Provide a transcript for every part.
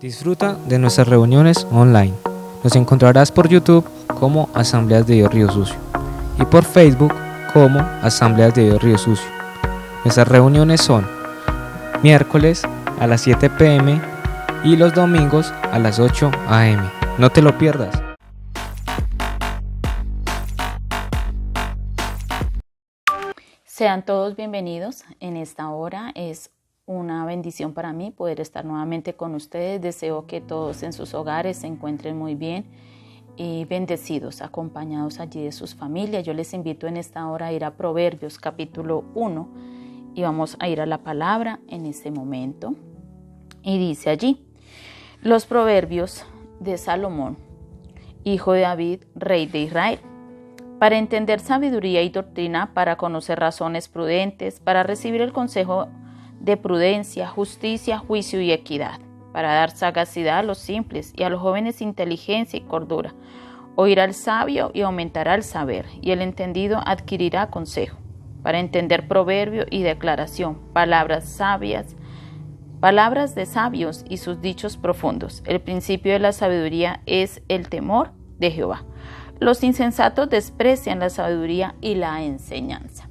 Disfruta de nuestras reuniones online. Nos encontrarás por YouTube como Asambleas de Dios Río Sucio y por Facebook como Asambleas de Dios Río Sucio. Nuestras reuniones son miércoles a las 7 p.m. y los domingos a las 8 a.m. No te lo pierdas. Sean todos bienvenidos. En esta hora es una bendición para mí poder estar nuevamente con ustedes. Deseo que todos en sus hogares se encuentren muy bien y bendecidos, acompañados allí de sus familias. Yo les invito en esta hora a ir a Proverbios capítulo 1 y vamos a ir a la palabra en este momento. Y dice allí: los proverbios de Salomón, hijo de David, rey de Israel, para entender sabiduría y doctrina, para conocer razones prudentes, para recibir el consejo de prudencia, justicia, juicio y equidad, para dar sagacidad a los simples y a los jóvenes inteligencia y cordura. Oirá al sabio y aumentará el saber, y el entendido adquirirá consejo, para entender proverbio y declaración, palabras sabias, palabras de sabios y sus dichos profundos. El principio de la sabiduría es el temor de Jehová. Los insensatos desprecian la sabiduría y la enseñanza.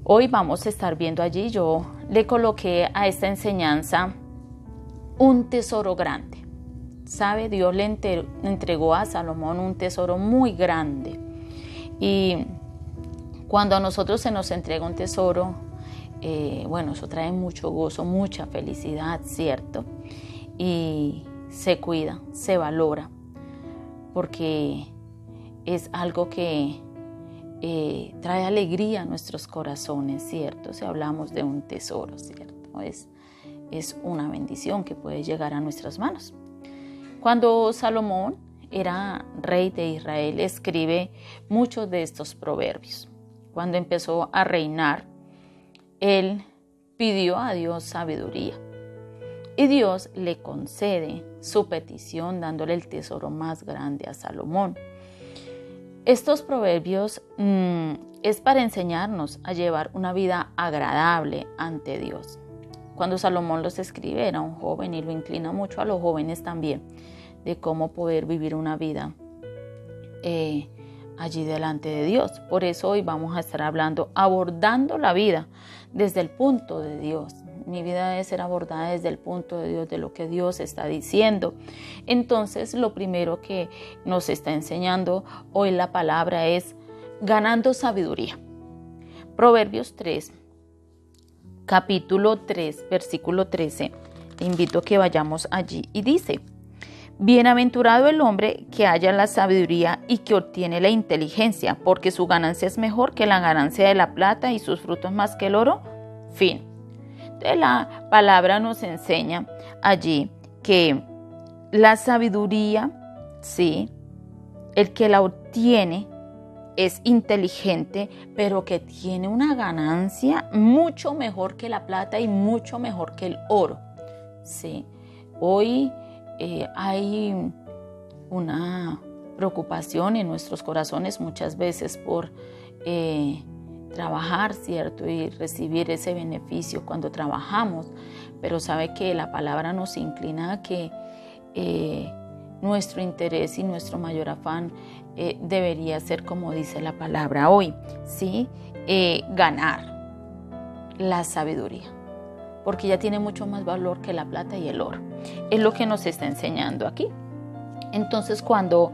Hoy vamos a estar viendo allí, yo le coloqué a esta enseñanza un tesoro grande. ¿Sabe? Dios le entregó a Salomón un tesoro muy grande. Y cuando a nosotros se nos entrega un tesoro, eso trae mucho gozo, mucha felicidad, ¿cierto? Y se cuida, se valora, porque es algo que trae alegría a nuestros corazones, ¿cierto? Si hablamos de un tesoro, ¿cierto? Es una bendición que puede llegar a nuestras manos. Cuando Salomón era rey de Israel, escribe muchos de estos proverbios. Cuando empezó a reinar, él pidió a Dios sabiduría. Y Dios le concede su petición dándole el tesoro más grande a Salomón. Estos proverbios es para enseñarnos a llevar una vida agradable ante Dios. Cuando Salomón los escribe era un joven y lo inclina mucho a los jóvenes también, de cómo poder vivir una vida allí delante de Dios. Por eso hoy vamos a estar abordando la vida desde el punto de Dios. Mi vida debe ser abordada desde el punto de Dios, de lo que Dios está diciendo. Entonces, lo primero que nos está enseñando hoy la palabra es ganando sabiduría. Proverbios 3, capítulo 3, versículo 13. Te invito a que vayamos allí y dice: bienaventurado el hombre que halla la sabiduría y que obtiene la inteligencia, porque su ganancia es mejor que la ganancia de la plata y sus frutos más que el oro. Fin. La palabra nos enseña allí que la sabiduría, sí, el que la obtiene es inteligente, pero que tiene una ganancia mucho mejor que la plata y mucho mejor que el oro, sí. Hoy hay una preocupación en nuestros corazones muchas veces por trabajar, ¿cierto? Y recibir ese beneficio cuando trabajamos, pero sabe que la palabra nos inclina a que nuestro interés y nuestro mayor afán debería ser, como dice la palabra hoy, ¿sí? Ganar la sabiduría, porque ya tiene mucho más valor que la plata y el oro. Es lo que nos está enseñando aquí. Entonces, ¿cómo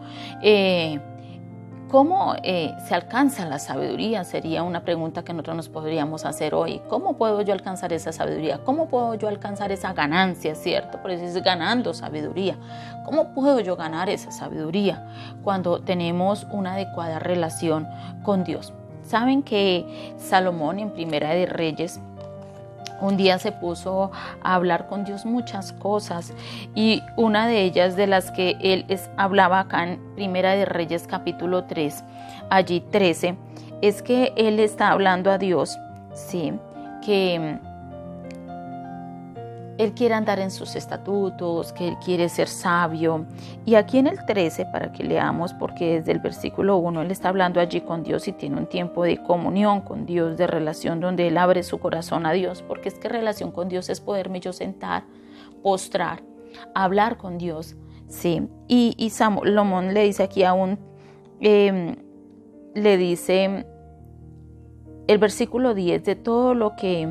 se alcanza la sabiduría? Sería una pregunta que nosotros nos podríamos hacer hoy. ¿Cómo puedo yo alcanzar esa sabiduría? ¿Cómo puedo yo alcanzar esa ganancia, cierto? Por eso es ganando sabiduría. ¿Cómo puedo yo ganar esa sabiduría? Cuando tenemos una adecuada relación con Dios. Saben que Salomón en Primera de Reyes un día se puso a hablar con Dios muchas cosas, y una de ellas de las que él hablaba acá en Primera de Reyes capítulo 3, allí 13, es que él está hablando a Dios, ¿sí? Que él quiere andar en sus estatutos, que él quiere ser sabio. Y aquí en el 13, para que leamos, porque desde el versículo 1 él está hablando allí con Dios y tiene un tiempo de comunión con Dios, de relación donde él abre su corazón a Dios, porque es que relación con Dios es poderme yo sentar, postrar hablar con Dios, ¿sí? Y Salomón le dice aquí aún, le dice el versículo 10 de todo lo que,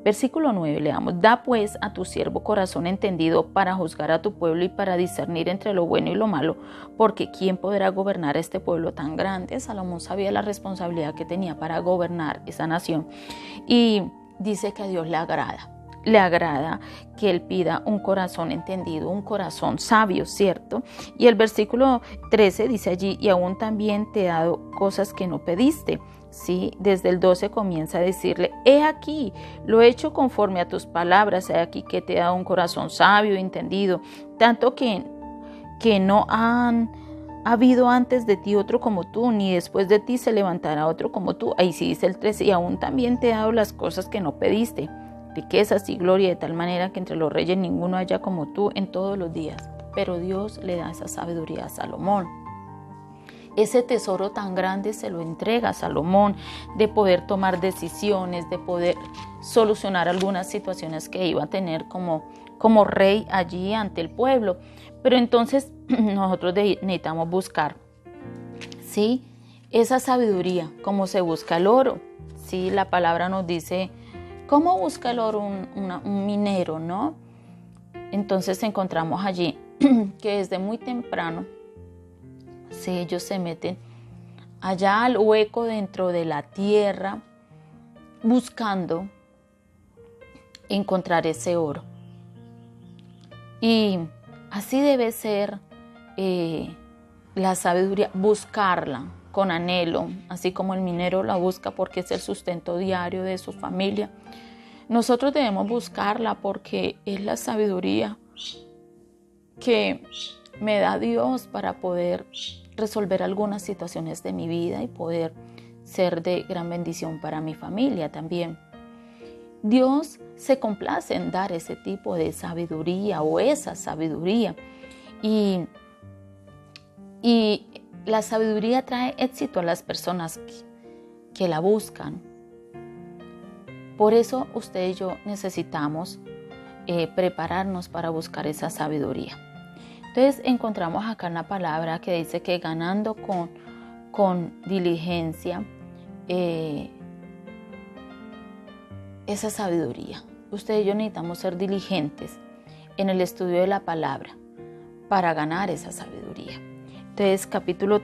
versículo 9 le damos, da pues a tu siervo corazón entendido para juzgar a tu pueblo y para discernir entre lo bueno y lo malo, porque ¿quién podrá gobernar este pueblo tan grande? Salomón sabía la responsabilidad que tenía para gobernar esa nación y dice que a Dios le agrada que él pida un corazón entendido, un corazón sabio, ¿cierto? Y el versículo 13 dice allí, y aún también te he dado cosas que no pediste, ¿sí? Desde el 12 comienza a decirle, he aquí, lo he hecho conforme a tus palabras, he aquí que te he dado un corazón sabio y entendido, tanto que no han habido antes de ti otro como tú, ni después de ti se levantará otro como tú. Ahí sí dice el 13, y aún también te he dado las cosas que no pediste, riquezas y gloria, de tal manera que entre los reyes ninguno haya como tú en todos los días. Pero Dios le da esa sabiduría a Salomón. Ese tesoro tan grande se lo entrega a Salomón, de poder tomar decisiones, de poder solucionar algunas situaciones que iba a tener como rey allí ante el pueblo. Pero entonces nosotros necesitamos buscar, ¿sí?, esa sabiduría, como se busca el oro. ¿Sí? La palabra nos dice, ¿cómo busca el oro un minero, no? Entonces encontramos allí que desde muy temprano, sí, ellos se meten allá al hueco dentro de la tierra buscando encontrar ese oro. Y así debe ser la sabiduría, buscarla con anhelo, así como el minero la busca porque es el sustento diario de su familia. Nosotros debemos buscarla porque es la sabiduría que me da Dios para poder resolver algunas situaciones de mi vida y poder ser de gran bendición para mi familia también. Dios se complace en dar ese tipo de sabiduría o esa sabiduría y la sabiduría trae éxito a las personas que la buscan. Por eso usted y yo necesitamos prepararnos para buscar esa sabiduría. Entonces encontramos acá en la palabra que dice que ganando con diligencia esa sabiduría. Usted y yo necesitamos ser diligentes en el estudio de la palabra para ganar esa sabiduría. Entonces capítulo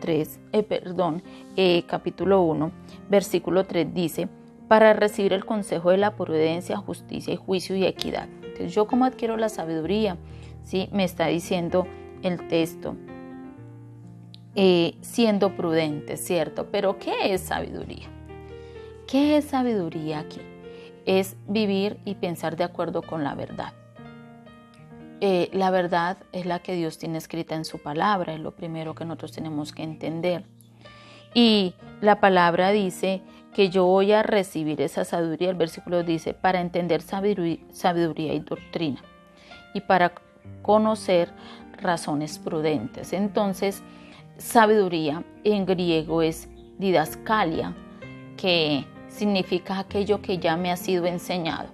1, versículo 3 dice, para recibir el consejo de la prudencia, justicia y juicio y equidad. Entonces, ¿yo cómo adquiero la sabiduría? ¿Sí? Me está diciendo el texto, siendo prudente, ¿cierto? Pero ¿qué es sabiduría? ¿Qué es sabiduría aquí? Es vivir y pensar de acuerdo con la verdad. La verdad es la que Dios tiene escrita en su palabra, es lo primero que nosotros tenemos que entender. Y la palabra dice que yo voy a recibir esa sabiduría, el versículo dice, para entender sabiduría y doctrina y para conocer razones prudentes. Entonces, sabiduría en griego es didascalia, que significa aquello que ya me ha sido enseñado.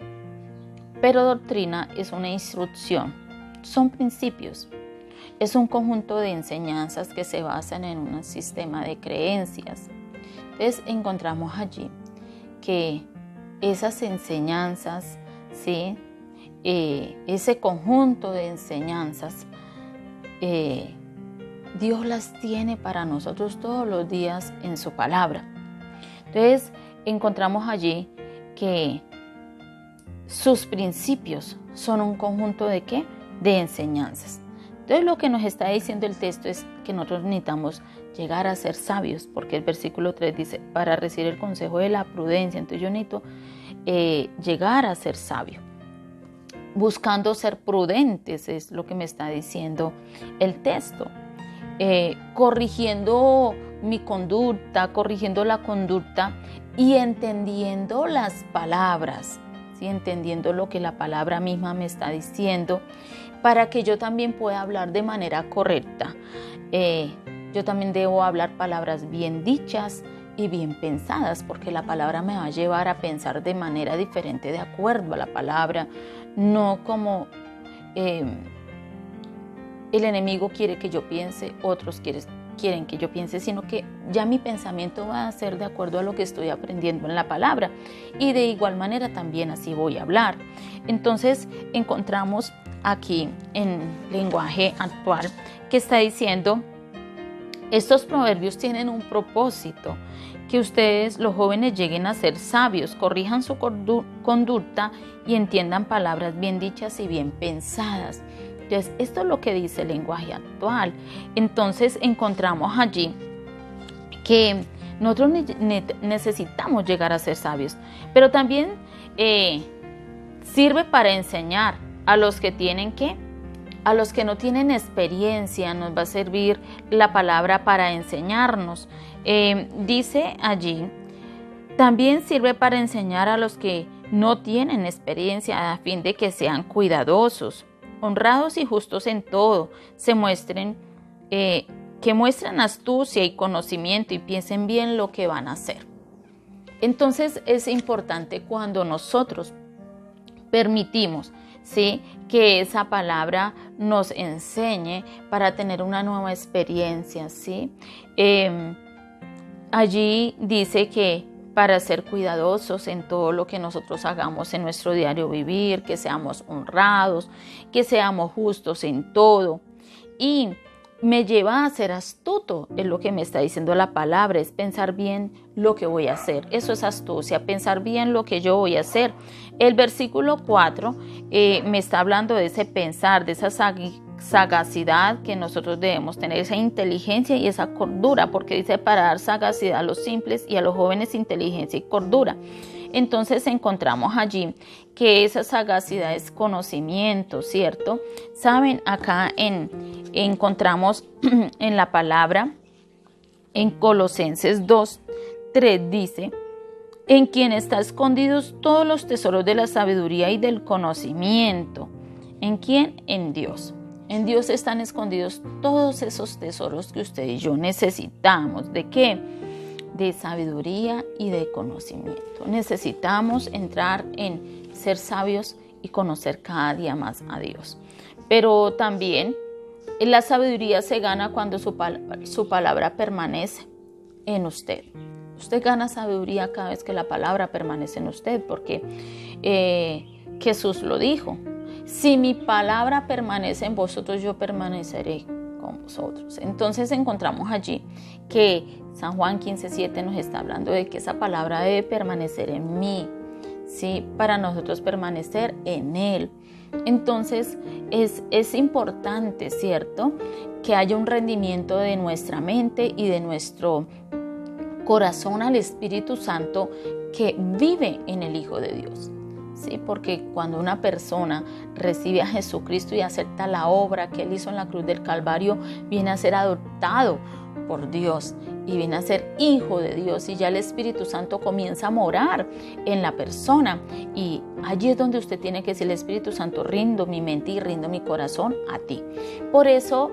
Pero doctrina es una instrucción, son principios. Es un conjunto de enseñanzas que se basan en un sistema de creencias. Entonces encontramos allí que esas enseñanzas, ¿sí?, ese conjunto de enseñanzas, Dios las tiene para nosotros todos los días en su palabra. Entonces encontramos allí que sus principios son un conjunto de ¿qué? De enseñanzas. Entonces lo que nos está diciendo el texto es que nosotros necesitamos llegar a ser sabios, porque el versículo 3 dice, para recibir el consejo de la prudencia. Entonces yo necesito llegar a ser sabio, buscando ser prudentes, es lo que me está diciendo el texto, corrigiendo mi conducta, corrigiendo la conducta y entendiendo las palabras, ¿sí?, entendiendo lo que la palabra misma me está diciendo, para que yo también pueda hablar de manera correcta. Yo también debo hablar palabras bien dichas y bien pensadas, porque la palabra me va a llevar a pensar de manera diferente de acuerdo a la palabra, no como el enemigo quiere que yo piense, otros quieren que yo piense, sino que ya mi pensamiento va a ser de acuerdo a lo que estoy aprendiendo en la palabra, y de igual manera también así voy a hablar. Entonces encontramos aquí en lenguaje actual que está diciendo: estos proverbios tienen un propósito, que ustedes, los jóvenes, lleguen a ser sabios, corrijan su conducta y entiendan palabras bien dichas y bien pensadas. Entonces, esto es lo que dice el lenguaje actual. Entonces, encontramos allí que nosotros necesitamos llegar a ser sabios, pero también sirve para enseñar a los que tienen a los que no tienen experiencia. Nos va a servir la palabra para enseñarnos. Dice allí, también sirve para enseñar a los que no tienen experiencia, a fin de que sean cuidadosos, honrados y justos en todo, que muestren astucia y conocimiento y piensen bien lo que van a hacer. Entonces es importante cuando nosotros permitimos, ¿sí?, que esa palabra nos enseñe para tener una nueva experiencia, ¿sí? Allí dice que para ser cuidadosos en todo lo que nosotros hagamos en nuestro diario vivir, que seamos honrados, que seamos justos en todo. Y me lleva a ser astuto, es lo que me está diciendo la palabra, es pensar bien lo que voy a hacer. Eso es astucia, pensar bien lo que yo voy a hacer. El versículo 4 me está hablando de ese pensar, de esa sagacidad que nosotros debemos tener, esa inteligencia y esa cordura, porque dice para dar sagacidad a los simples y a los jóvenes inteligencia y cordura. Entonces encontramos allí que esa sagacidad es conocimiento, ¿cierto? Saben, acá encontramos en la palabra, en Colosenses 2:3 dice: en quien están escondidos todos los tesoros de la sabiduría y del conocimiento. ¿En quién? En Dios. En Dios están escondidos todos esos tesoros que usted y yo necesitamos. ¿De qué? De sabiduría y de conocimiento. Necesitamos entrar en ser sabios y conocer cada día más a Dios. Pero también la sabiduría se gana cuando su palabra permanece en usted. Usted gana sabiduría cada vez que la palabra permanece en usted, porque Jesús lo dijo: si mi palabra permanece en vosotros, yo permaneceré con vosotros. Entonces encontramos allí que San Juan 15:7 nos está hablando de que esa palabra debe permanecer en mí, ¿sí?, para nosotros permanecer en Él. Entonces es importante, ¿cierto?, que haya un rendimiento de nuestra mente y de nuestro corazón al Espíritu Santo que vive en el Hijo de Dios. Sí, porque cuando una persona recibe a Jesucristo y acepta la obra que Él hizo en la cruz del Calvario, viene a ser adoptado por Dios y viene a ser hijo de Dios, y ya el Espíritu Santo comienza a morar en la persona, y allí es donde usted tiene que decir: el Espíritu Santo, rindo mi mente y rindo mi corazón a ti. Por eso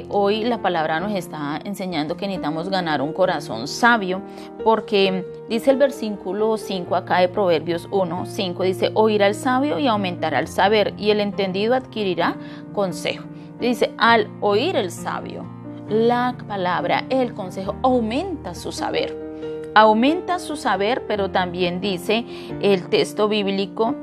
hoy la palabra nos está enseñando que necesitamos ganar un corazón sabio, porque dice el versículo 5 acá de Proverbios 1:5, dice: oirá el sabio y aumentará el saber, y el entendido adquirirá consejo. Dice, al oír el sabio la palabra, el consejo, aumenta su saber, pero también dice el texto bíblico: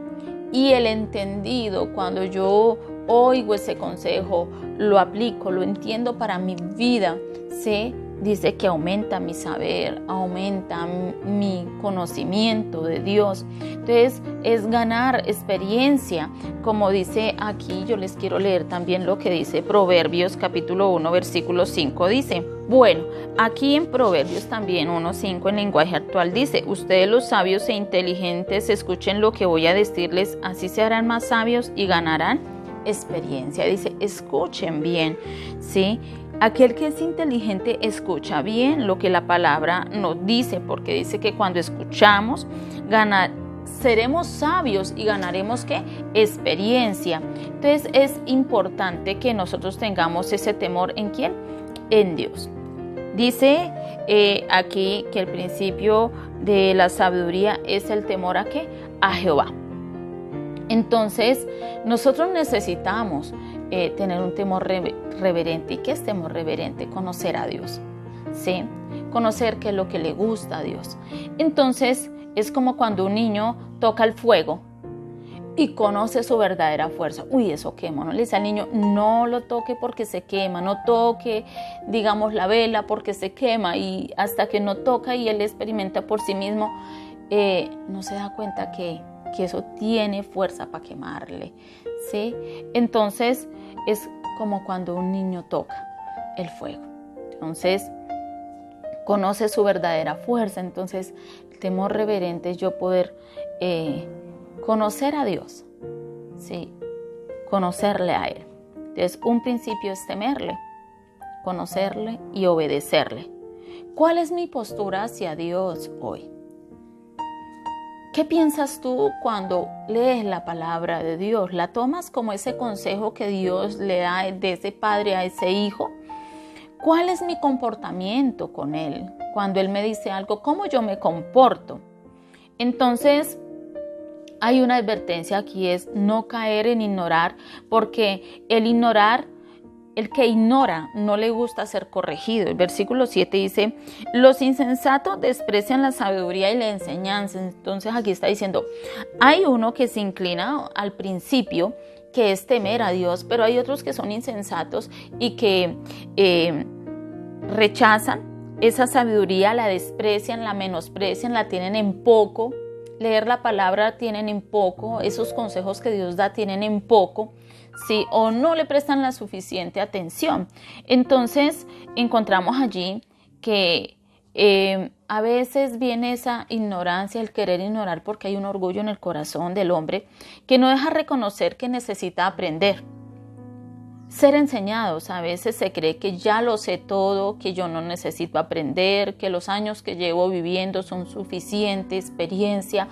y el entendido, cuando yo oigo ese consejo, lo aplico, lo entiendo para mi vida, ¿sí?, dice que aumenta mi saber, aumenta mi conocimiento de Dios. Entonces es ganar experiencia, como dice aquí. Yo les quiero leer también lo que dice Proverbios capítulo 1 versículo 5, dice: bueno, aquí en Proverbios también 1:5 en lenguaje actual dice: ustedes los sabios e inteligentes, escuchen lo que voy a decirles, así se harán más sabios y ganarán experiencia. Dice, escuchen bien, ¿sí? Aquel que es inteligente escucha bien lo que la palabra nos dice, porque dice que cuando escuchamos seremos sabios y ganaremos ¿qué? Experiencia. Entonces es importante que nosotros tengamos ese temor. ¿En quién? En Dios. Dice aquí que el principio de la sabiduría es el temor ¿a qué? A Jehová. Entonces, nosotros necesitamos tener un temor reverente. ¿Y qué es temor reverente? Conocer a Dios, ¿sí? Conocer qué es lo que le gusta a Dios. Entonces, es como cuando un niño toca el fuego y conoce su verdadera fuerza. Uy, eso quema, ¿no? Le dice al niño, no lo toque porque se quema, no toque, digamos, la vela porque se quema, y hasta que no toca y él experimenta por sí mismo, no se da cuenta que eso tiene fuerza para quemarle, ¿sí? Entonces, es como cuando un niño toca el fuego. Entonces, conoce su verdadera fuerza. Entonces, el temor reverente es yo poder conocer a Dios, ¿sí? Conocerle a Él. Entonces, un principio es temerle, conocerle y obedecerle. ¿Cuál es mi postura hacia Dios hoy? ¿Qué piensas tú cuando lees la palabra de Dios? ¿La tomas como ese consejo que Dios le da de ese padre a ese hijo? ¿Cuál es mi comportamiento con Él? Cuando Él me dice algo, ¿cómo yo me comporto? Entonces, hay una advertencia aquí, es no caer en ignorar, porque el que ignora no le gusta ser corregido. El versículo 7 dice, los insensatos desprecian la sabiduría y la enseñanza. Entonces aquí está diciendo, hay uno que se inclina al principio, que es temer a Dios, pero hay otros que son insensatos y que rechazan esa sabiduría, la desprecian, la menosprecian, la tienen en poco. Leer la palabra tienen en poco, esos consejos que Dios da tienen en poco, ¿sí? O no le prestan la suficiente atención. Entonces encontramos allí que a veces viene esa ignorancia, el querer ignorar, porque hay un orgullo en el corazón del hombre que no deja reconocer que necesita aprender. Ser enseñados, a veces se cree que ya lo sé todo, que yo no necesito aprender, que los años que llevo viviendo son suficiente experiencia.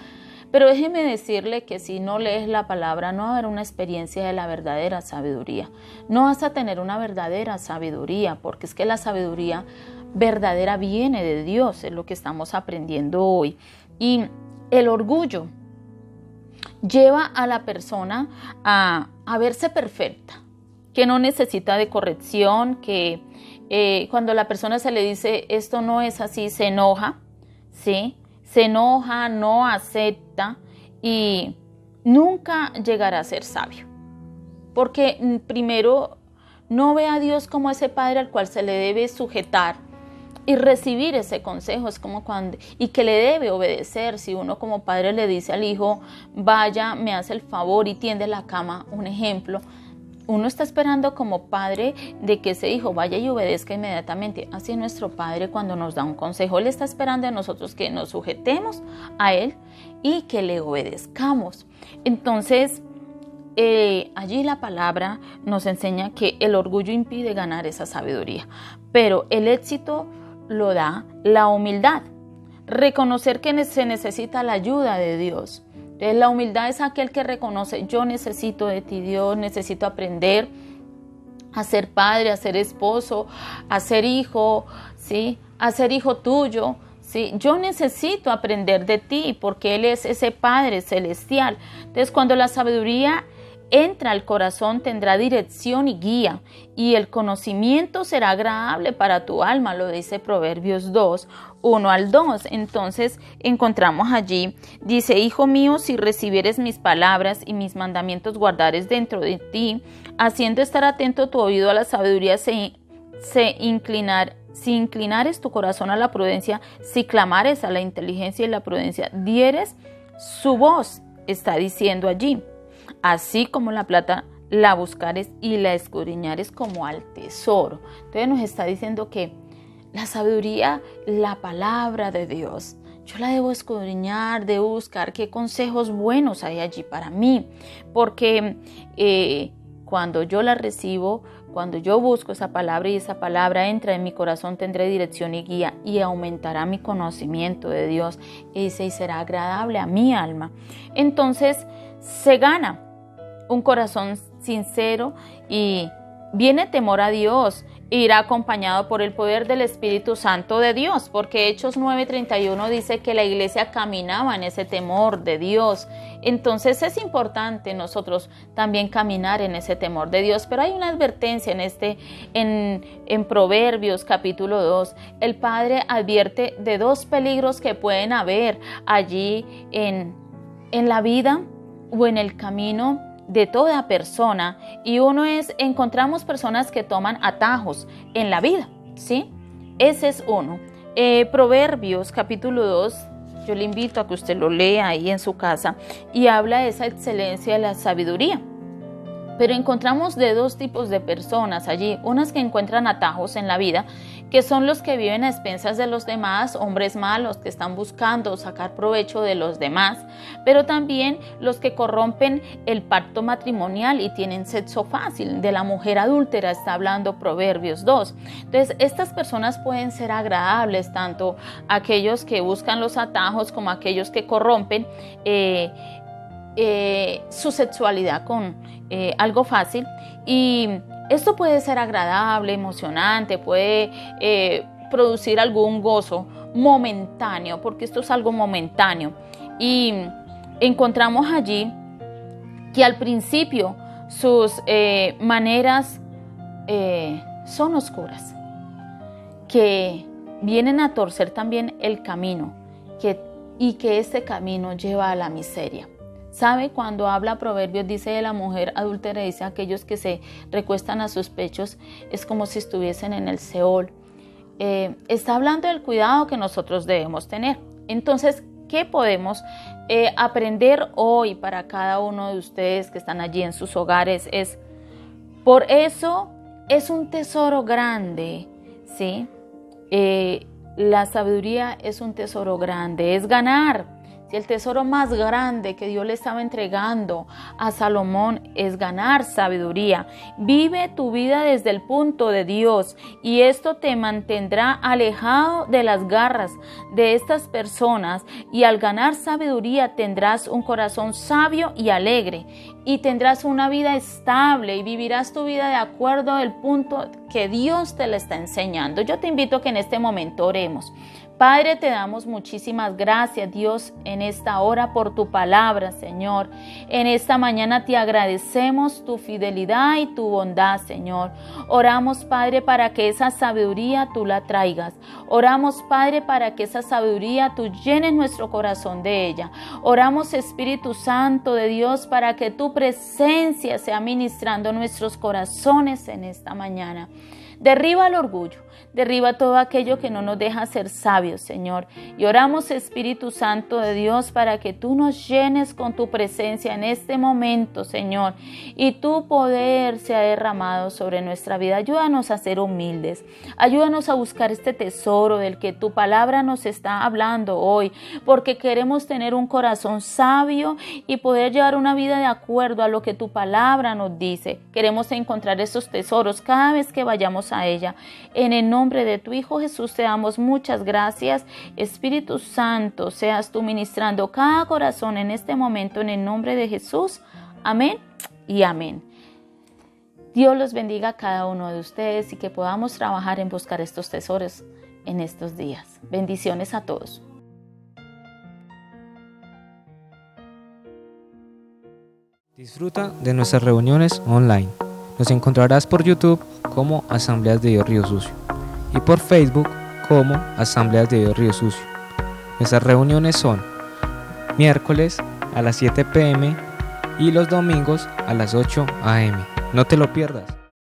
Pero déjeme decirle que si no lees la palabra no va a haber una experiencia de la verdadera sabiduría. No vas a tener una verdadera sabiduría, porque es que la sabiduría verdadera viene de Dios, es lo que estamos aprendiendo hoy. Y el orgullo lleva a la persona a verse perfecta, que no necesita de corrección, que cuando la persona se le dice esto no es así, se enoja, ¿sí? Se enoja, no acepta y nunca llegará a ser sabio. Porque primero no ve a Dios como ese padre al cual se le debe sujetar y recibir ese consejo, es como cuando, y que le debe obedecer. Si uno como padre le dice al hijo, vaya, me hace el favor y tiende la cama, un ejemplo, uno está esperando como padre de que ese hijo vaya y obedezca inmediatamente. Así es nuestro Padre cuando nos da un consejo. Él está esperando de nosotros que nos sujetemos a Él y que le obedezcamos. Entonces, allí la palabra nos enseña que el orgullo impide ganar esa sabiduría, pero el éxito lo da la humildad. Reconocer que se necesita la ayuda de Dios. Entonces, la humildad es aquel que reconoce, yo necesito de ti, Dios, necesito aprender a ser padre, a ser esposo, a ser hijo, ¿sí? A ser hijo tuyo, ¿sí? Yo necesito aprender de ti porque Él es ese Padre celestial. Entonces, cuando la sabiduría entra al corazón, tendrá dirección y guía, y el conocimiento será agradable para tu alma, lo dice Proverbios 2, 1 al 2. Entonces encontramos allí, dice, hijo mío, si recibieres mis palabras y mis mandamientos guardares dentro de ti, haciendo estar atento tu oído a la sabiduría, si inclinares tu corazón a la prudencia, si clamares a la inteligencia y la prudencia, dieres su voz, está diciendo allí. Así como la plata la buscares y la escudriñares como al tesoro. Entonces nos está diciendo que la sabiduría, la palabra de Dios, yo la debo escudriñar, debo buscar qué consejos buenos hay allí para mí. Porque cuando yo la recibo, cuando yo busco esa palabra y esa palabra entra en mi corazón, tendré dirección y guía y aumentará mi conocimiento de Dios. Y será agradable a mi alma. Entonces se gana un corazón sincero y viene temor a Dios, irá acompañado por el poder del Espíritu Santo de Dios, porque Hechos 9:31 dice que la iglesia caminaba en ese temor de Dios. Entonces es importante nosotros también caminar en ese temor de Dios, pero hay una advertencia en Proverbios capítulo 2. El Padre advierte de dos peligros que pueden haber allí en la vida o en el camino de toda persona, y uno es, encontramos personas que toman atajos en la vida, ¿sí? Ese es uno. Proverbios capítulo 2, yo le invito a que usted lo lea ahí en su casa, y habla de esa excelencia de la sabiduría. Pero encontramos de dos tipos de personas allí, unas que encuentran atajos en la vida, que son los que viven a expensas de los demás, hombres malos que están buscando sacar provecho de los demás, pero también los que corrompen el pacto matrimonial y tienen sexo fácil. De la mujer adúltera está hablando Proverbios 2. Entonces, estas personas pueden ser agradables, tanto aquellos que buscan los atajos como aquellos que corrompen su sexualidad con algo fácil, y esto puede ser agradable, emocionante, puede producir algún gozo momentáneo, porque esto es algo momentáneo, y encontramos allí que al principio sus maneras son oscuras, que vienen a torcer también el camino, y que este camino lleva a la miseria. ¿Sabe? Cuando habla Proverbios, dice de la mujer adúltera, dice aquellos que se recuestan a sus pechos, es como si estuviesen en el Seol. Está hablando del cuidado que nosotros debemos tener. Entonces, ¿qué podemos aprender hoy para cada uno de ustedes que están allí en sus hogares? Por eso es un tesoro grande, ¿sí? La sabiduría es un tesoro grande, es ganar. Si el tesoro más grande que Dios le estaba entregando a Salomón es ganar sabiduría, vive tu vida desde el punto de Dios, y esto te mantendrá alejado de las garras de estas personas, y al ganar sabiduría tendrás un corazón sabio y alegre, y tendrás una vida estable y vivirás tu vida de acuerdo al punto que Dios te la está enseñando. Yo te invito a que en este momento oremos. Padre, te damos muchísimas gracias, Dios, en esta hora por tu palabra, Señor. En esta mañana te agradecemos tu fidelidad y tu bondad, Señor. Oramos, Padre, para que esa sabiduría tú la traigas. Oramos, Padre, para que esa sabiduría tú llenes nuestro corazón de ella. Oramos, Espíritu Santo de Dios, para que tu presencia sea ministrando nuestros corazones en esta mañana. Derriba el orgullo, derriba todo aquello que no nos deja ser sabios, Señor. Y oramos, Espíritu Santo de Dios, para que tú nos llenes con tu presencia en este momento, Señor, y tu poder sea derramado sobre nuestra vida. Ayúdanos a ser humildes, ayúdanos a buscar este tesoro del que tu palabra nos está hablando hoy, porque queremos tener un corazón sabio y poder llevar una vida de acuerdo a lo que tu palabra nos dice. Queremos encontrar esos tesoros cada vez que vayamos a ella. En el nombre de tu Hijo Jesús te damos muchas gracias. Espíritu Santo, seas tú ministrando cada corazón en este momento, en el nombre de Jesús. Amén y amén. Dios los bendiga a cada uno de ustedes y que podamos trabajar en buscar estos tesoros en estos días. Bendiciones a todos. Disfruta de nuestras reuniones online. Nos encontrarás por YouTube como Asambleas de Dios Río Sucio y por Facebook como Asambleas de Dios Río Sucio. Nuestras reuniones son miércoles a las 7 p.m. y los domingos a las 8 a.m. No te lo pierdas.